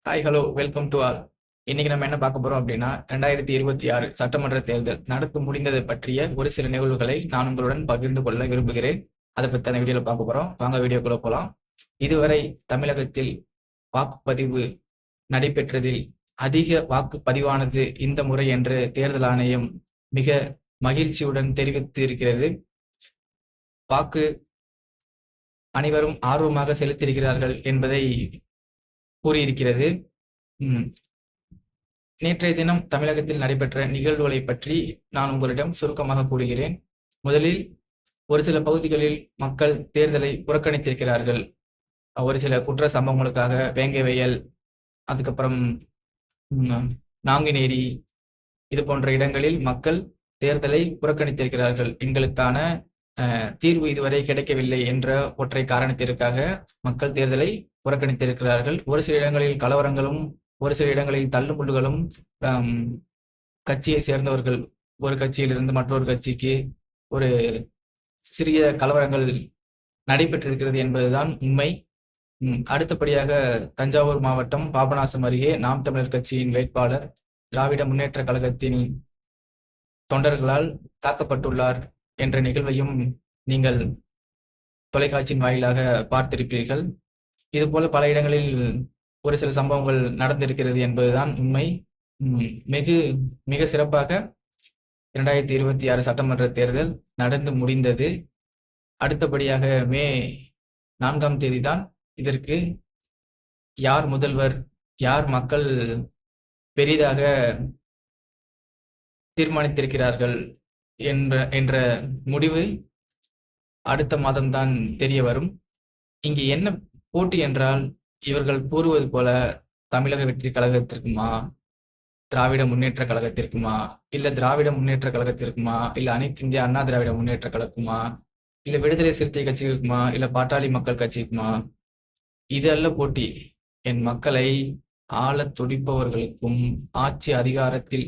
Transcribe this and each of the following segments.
Hi, hello, welcome to all. இன்னைக்கு நம்ம என்ன பார்க்க போறோம் அப்படின்னா 2026 சட்டமன்ற தேர்தல் நடந்து முடிந்ததை பற்றிய ஒரு சில நிகழ்வுகளை நான் உங்களுடன் பகிர்ந்து கொள்ள விரும்புகிறேன். அதை பற்றி அந்த வீடியோவில் பார்க்க போறோம். வாங்க வீடியோக்குள்ள போகலாம். இதுவரை தமிழகத்தில் வாக்குப்பதிவு நடைபெற்றதில் அதிக வாக்குப்பதிவானது இந்த முறை என்று தேர்தல் ஆணையம் மிக மகிழ்ச்சியுடன் தெரிவித்து இருக்கிறது. வாக்கு அனைவரும் ஆர்வமாக செலுத்தியிருக்கிறார்கள் என்பதை கூறியிருக்கிறது. ம். நேற்றைய தினம் தமிழகத்தில் நடைபெற்ற நிகழ்வுகளை பற்றி நான் உங்களிடம் சுருக்கமாக கூறுகிறேன். முதலில் ஒரு சில பகுதிகளில் மக்கள் தேர்தலை புறக்கணித்திருக்கிறார்கள். ஒரு சில குற்ற சம்பவங்களுக்காக வேங்கை வயல், அதுக்கப்புறம் நாங்குநேரி, இது போன்ற இடங்களில் மக்கள் தேர்தலை புறக்கணித்திருக்கிறார்கள். எங்களுக்கான தீர்வு இதுவரை கிடைக்கவில்லை என்ற ஒற்றை காரணத்திற்காக மக்கள் தேர்தலை புறக்கணித்திருக்கிறார்கள். ஒரு சில இடங்களில் கலவரங்களும், ஒரு சில இடங்களில் தள்ளுமுள்ளுகளும், கட்சியை சேர்ந்தவர்கள் ஒரு கட்சியிலிருந்து மற்றொரு கட்சிக்கு ஒரு சிறிய கலவரங்கள் நடைபெற்றிருக்கிறது என்பதுதான் உண்மை. அடுத்தபடியாக தஞ்சாவூர் மாவட்டம் பாபநாசம் அருகே நாம் தமிழர் கட்சியின் வேட்பாளர் திராவிட முன்னேற்ற கழகத்தின் தொண்டர்களால் தாக்கப்பட்டுள்ளார் என்ற நிகழ்வையும் நீங்கள் தொலைக்காட்சியின் வாயிலாக பார்த்திருப்பீர்கள். இதுபோல பல இடங்களில் ஒரு சில சம்பவங்கள் நடந்திருக்கிறது என்பதுதான் உண்மை. மிக சிறப்பாக 2026 சட்டமன்ற தேர்தல் நடந்து முடிந்தது. அடுத்தபடியாக மே 4ஆம் தேதி தான் இதற்கு யார் முதல்வர், யார் மக்கள் பெரிதாக தீர்மானித்திருக்கிறார்கள் என்ற முடிவு அடுத்த மாதம்தான் தெரிய வரும். இங்கு என்ன போட்டி என்றால், இவர்கள் கூறுவது போல தமிழக வெற்றி கழகத்திற்குமா, திராவிட முன்னேற்ற கழகத்திற்குமா, இல்ல திராவிட முன்னேற்ற கழகத்திற்குமா, இல்ல அனைத்து இந்திய அண்ணா திராவிட முன்னேற்ற கழகக்குமா, இல்ல விடுதலை சிறுத்தை கட்சிக்குமா, இல்ல பாட்டாளி மக்கள் கட்சிக்குமா, இது அல்ல போட்டி. என் மக்களை ஆள துடிப்பவர்களுக்கும் ஆட்சி அதிகாரத்தில்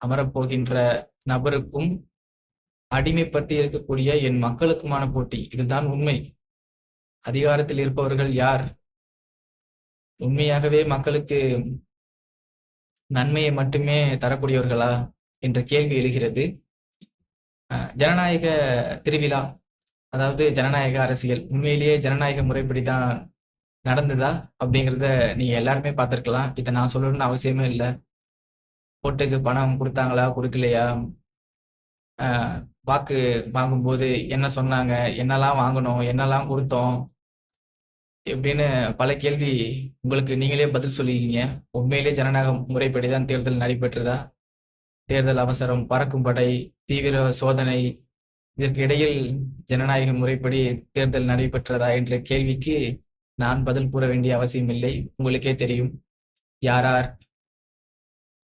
அமரப்போகின்ற நபருக்கும் அடிமைப்பட்டு இருக்கக்கூடிய என் மக்களுக்குமான போட்டி. இதுதான் உண்மை. அதிகாரத்தில் இருப்பவர்கள் யார்? உண்மையாகவே மக்களுக்கு நன்மையை மட்டுமே தரக்கூடியவர்களா என்ற கேள்வி எழுகிறது. ஜனநாயக திருவிழா, அதாவது ஜனநாயக அரசியல் உண்மையிலேயே ஜனநாயக முறைப்படிதான் நடந்ததா அப்படிங்கிறத நீங்க எல்லாருமே பார்த்திருக்கலாம். இதை நான் சொல்லணும்னு அவசியமே இல்லை. ஓட்டுக்கு பணம் கொடுத்தாங்களா, கொடுக்கலையா, வாக்கு வாங்கும்போது என்ன சொன்னாங்க, என்னெல்லாம் வாங்கணும், என்னெல்லாம் கொடுத்தோம் எப்படின்னு பல கேள்வி உங்களுக்கு நீங்களே பதில் சொல்லிக்கிங்க. உண்மையிலே ஜனநாயக முறைப்படிதான் தேர்தல் நடைபெற்றதா? தேர்தல் அவசரம், பறக்கும் படை, தீவிர சோதனை, இதற்கு இடையில் ஜனநாயக முறைப்படி தேர்தல் நடைபெற்றதா என்ற கேள்விக்கு நான் பதில் கூற வேண்டிய அவசியம் இல்லை. உங்களுக்கே தெரியும். யார்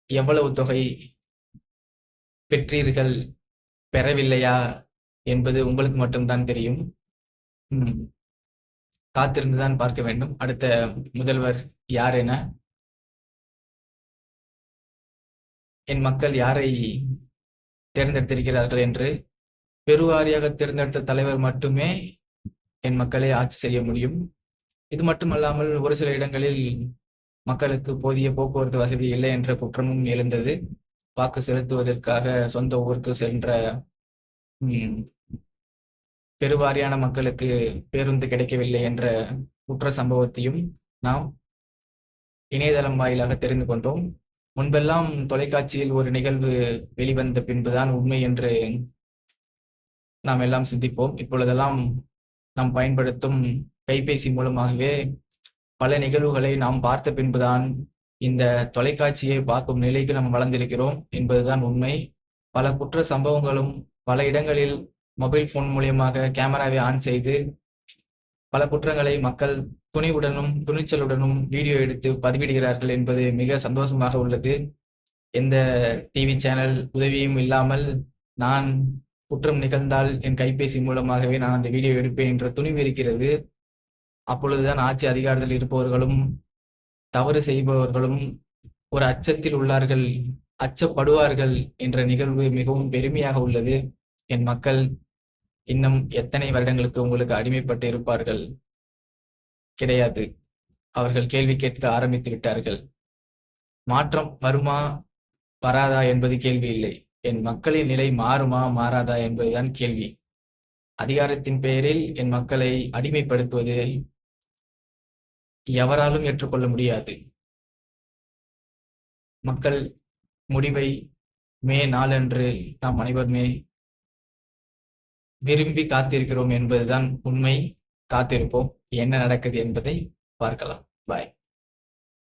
எவ்வளவு தொகை பெற்றீர்கள், பெறவில்லையா என்பது உங்களுக்கு மட்டும்தான் தெரியும். காத்திருந்துதான் பார்க்க வேண்டும் அடுத்த முதல்வர் யார் என. என் மக்கள் யாரை தேர்ந்தெடுத்திருக்கிறார்கள் என்று பெருவாரியாக தேர்ந்தெடுத்த தலைவர் மட்டுமே என் மக்களை ஆட்சி செய்ய முடியும். இது மட்டுமல்லாமல் ஒரு சில இடங்களில் மக்களுக்கு போதிய போக்குவரத்து வசதி இல்லை என்ற குற்றமும் எழுந்தது. வாக்கு செலுத்துவதற்காக சொந்த ஊருக்கு சென்ற பெருவாரியான மக்களுக்கு பேருந்து கிடைக்கவில்லை என்ற குற்ற சம்பவத்தையும் நாம் இணையதளம் வாயிலாக தெரிந்து கொண்டோம். முன்பெல்லாம் தொலைக்காட்சியில் ஒரு நிகழ்வு வெளிவந்த பின்புதான் உண்மை என்று நாம் எல்லாம் சிந்திப்போம். இப்பொழுதெல்லாம் நாம் பயன்படுத்தும் கைபேசி மூலமாகவே பல நிகழ்வுகளை நாம் பார்த்த பின்புதான் இந்த தொலைக்காட்சியை பார்க்கும் நிலைக்கு நாம் வளர்ந்திருக்கிறோம் என்பதுதான் உண்மை. பல குற்ற சம்பவங்களும் பல இடங்களில் மொபைல் போன் மூலியமாக கேமராவை ஆன் செய்து பல குற்றங்களை மக்கள் துணிவுடனும் துணிச்சலுடனும் வீடியோ எடுத்து பதிவிடுகிறார்கள் என்பது மிக சந்தோஷமாக உள்ளது. எந்த டிவி சேனல் உதவியும் இல்லாமல் நான் குற்றம் நிகழ்ந்தால் என் கைபேசி மூலமாகவே நான் அந்த வீடியோ எடுப்பேன் என்ற துணிவு இருக்கிறது. அப்பொழுதுதான் ஆட்சி அதிகாரத்தில் இருப்பவர்களும் தவறு செய்பவர்களும் ஒரு அச்சத்தில் உள்ளார்கள், அச்சப்படுவார்கள் என்ற நிகழ்வு மிகவும் பெருமையாக உள்ளது. என் மக்கள் இன்னும் எத்தனை வருடங்களுக்கு உங்களுக்கு அடிமைப்பட்டு இருப்பார்கள்? கிடையாது. அவர்கள் கேள்வி கேட்க ஆரம்பித்து விட்டார்கள். மாற்றம் வருமா, வராதா என்பது கேள்வி இல்லை. என் மக்களின் நிலை மாறுமா, மாறாதா என்பதுதான் கேள்வி. அதிகாரத்தின் பெயரில் என் மக்களை அடிமைப்படுத்துவது எவராலும் ஏற்றுக்கொள்ள முடியாது. மக்கள் முடிவை மே 4 அன்று நாம் அனைவருமே விரும்பி காத்திருக்கிறோம் என்பதுதான் உண்மை. காத்திருப்போம். என்ன நடக்குது என்பதை பார்க்கலாம். பாய்.